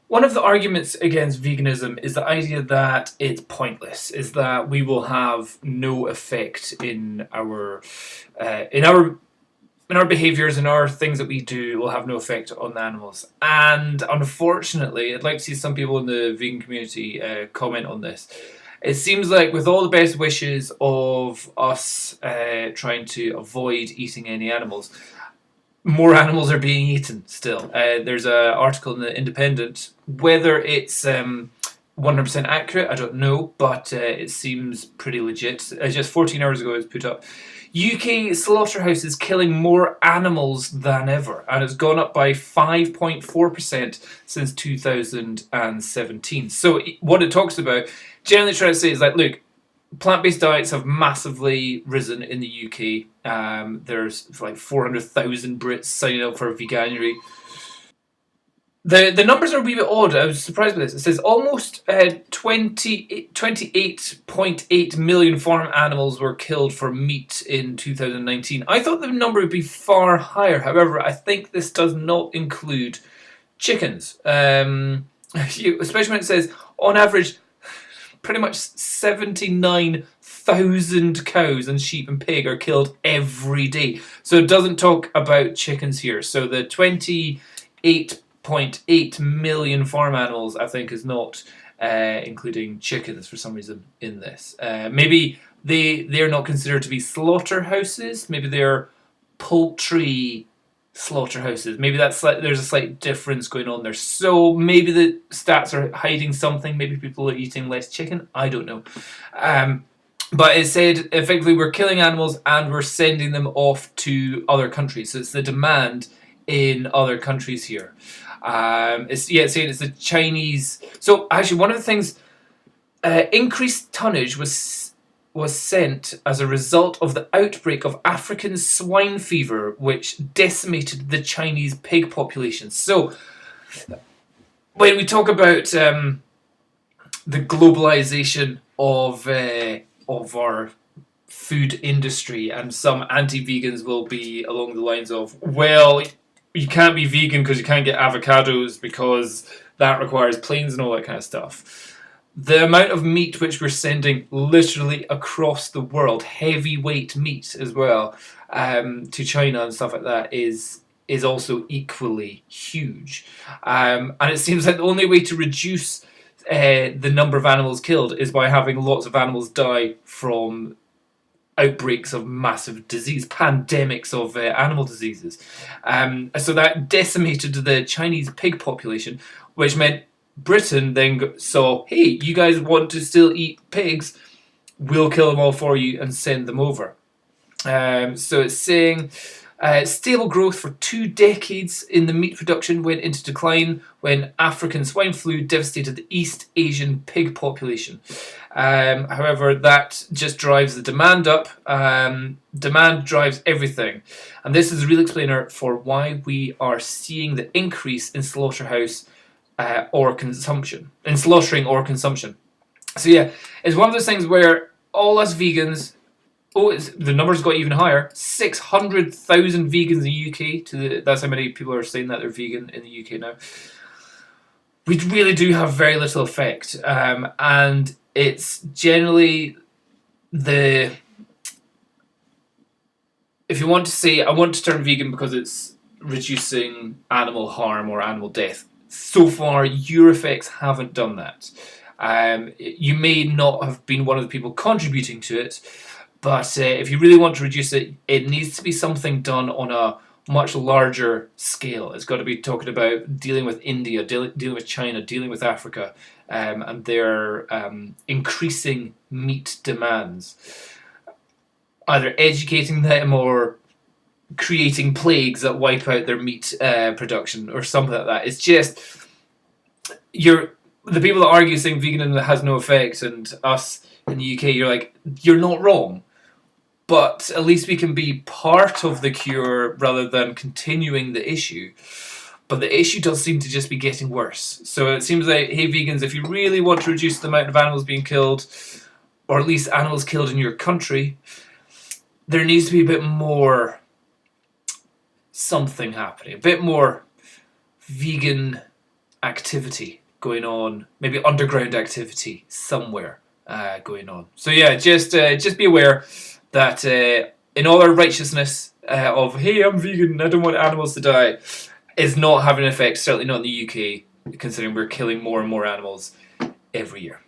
One of the arguments against veganism is the idea that it's pointless, is that we will have no effect in our behaviours and our things that we do will have no effect on the animals. And unfortunately, I'd like to see some people in the vegan community comment on this. It seems like, with all the best wishes of us trying to avoid eating any animals, more animals are being eaten still. There's an article in the Independent. Whether it's 100% accurate, I don't know, but it seems pretty legit. Just 14 hours ago, it was put up. UK slaughterhouses killing more animals than ever, and it's gone up by 5.4% since 2017. So what it talks about, generally trying to say, is like, look, plant-based diets have massively risen in the UK. There's like 400,000 Brits signing up for veganuary. The numbers are a wee bit odd. I was surprised by this. It says almost 28.8 million farm animals were killed for meat in 2019. I thought the number would be far higher. However, I think this does not include chickens. Especially when it says, on average, pretty much 79,000 cows and sheep and pig are killed every day. So it doesn't talk about chickens here. So the 28.8 million farm animals, I think, is not including chickens for some reason in this. Maybe they're not considered to be slaughterhouses. Maybe they're poultry slaughterhouses. Maybe there's a slight difference going on there. So maybe the stats are hiding something. Maybe people are eating less chicken. I don't know. But it said, effectively, we're killing animals and we're sending them off to other countries. So it's the demand in other countries here. It's saying it's the Chinese. So actually, one of the things, increased tonnage was sent as a result of the outbreak of African swine fever, which decimated the Chinese pig population. So when we talk about the globalization of our food industry, and some anti-vegans will be along the lines of, well, you can't be vegan because you can't get avocados because that requires planes and all that kind of stuff. The amount of meat which we're sending literally across the world, heavyweight meat as well, to China and stuff like that, is also equally huge. And it seems like the only way to reduce the number of animals killed is by having lots of animals die from outbreaks of massive disease, pandemics of animal diseases. So that decimated the Chinese pig population, which meant Britain then saw, hey, you guys want to still eat pigs, we'll kill them all for you and send them over. So it's saying stable growth for 2 decades in the meat production went into decline when African swine flu devastated the East Asian pig population. However, that just drives the demand up. Demand drives everything. And this is a real explainer for why we are seeing the increase in slaughtering or consumption. So yeah, it's one of those things where all us vegans, the numbers got even higher. 600,000 vegans in the UK. That's how many people are saying that they're vegan in the UK now. We really do have very little effect, and it's generally if you want to say, I want to turn vegan because it's reducing animal harm or animal death. So far, your effects haven't done that. You may not have been one of the people contributing to it, but if you really want to reduce it, it needs to be something done on a much larger scale. It's got to be talking about dealing with India, dealing with China, dealing with Africa, and their increasing meat demands. Either educating them or creating plagues that wipe out their meat production or something like that. It's just, the people that argue saying veganism has no effect, and us in the UK, you're like, you're not wrong. But at least we can be part of the cure rather than continuing the issue. But the issue does seem to just be getting worse. So it seems like, hey, vegans, if you really want to reduce the amount of animals being killed, or at least animals killed in your country, there needs to be a bit more something happening, a bit more vegan activity going on, maybe underground activity somewhere going on. So yeah, just be aware that in all our righteousness of hey, I'm vegan, I don't want animals to die, is not having an effect. Certainly not in the UK, considering we're killing more and more animals every year.